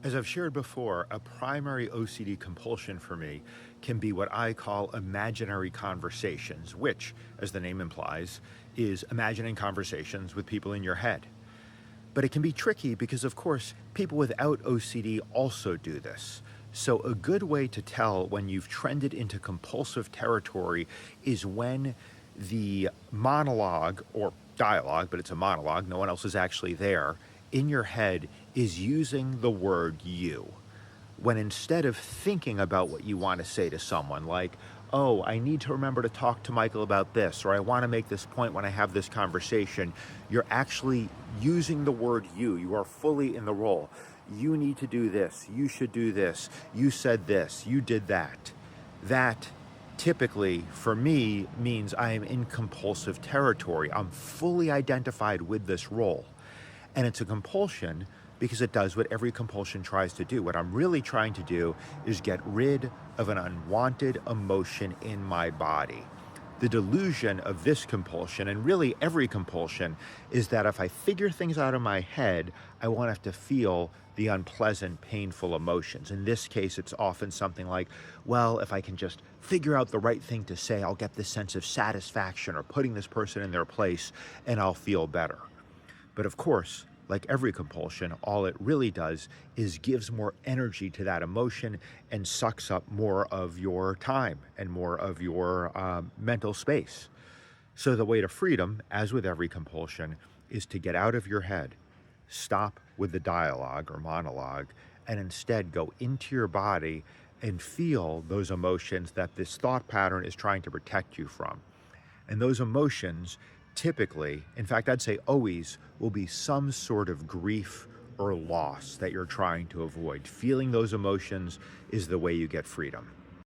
As I've shared before, a primary OCD compulsion for me can be what I call imaginary conversations, which, as the name implies, is imagining conversations with people in your head. But it can be tricky because, of course, people without OCD also do this. So, a good way to tell when you've trended into compulsive territory is when the monologue or dialogue, but it's a monologue, no one else is actually there, in your head is using the word you. When instead of thinking about what you want to say to someone, like, oh, I need to remember to talk to Michael about this, or I want to make this point when I have this conversation, you're actually using the word you. You are fully in the role. You need to do this. You should do this. You said this. You did that. That typically, for me, means I am in compulsive territory. I'm fully identified with this role. And it's a compulsion because it does what every compulsion tries to do. What I'm really trying to do is get rid of an unwanted emotion in my body. The delusion of this compulsion, and really every compulsion, is that if I figure things out in my head, I won't have to feel the unpleasant, painful emotions. In this case, it's often something like, well, if I can just figure out the right thing to say, I'll get this sense of satisfaction or putting this person in their place, and I'll feel better. But of course, like every compulsion, all it really does is gives more energy to that emotion and sucks up more of your time and more of your mental space. So the way to freedom, as with every compulsion, is to get out of your head, stop with the dialogue or monologue, and instead go into your body and feel those emotions that this thought pattern is trying to protect you from. And those emotions typically, in fact, I'd say always, will be some sort of grief or loss that you're trying to avoid. Feeling those emotions is the way you get freedom.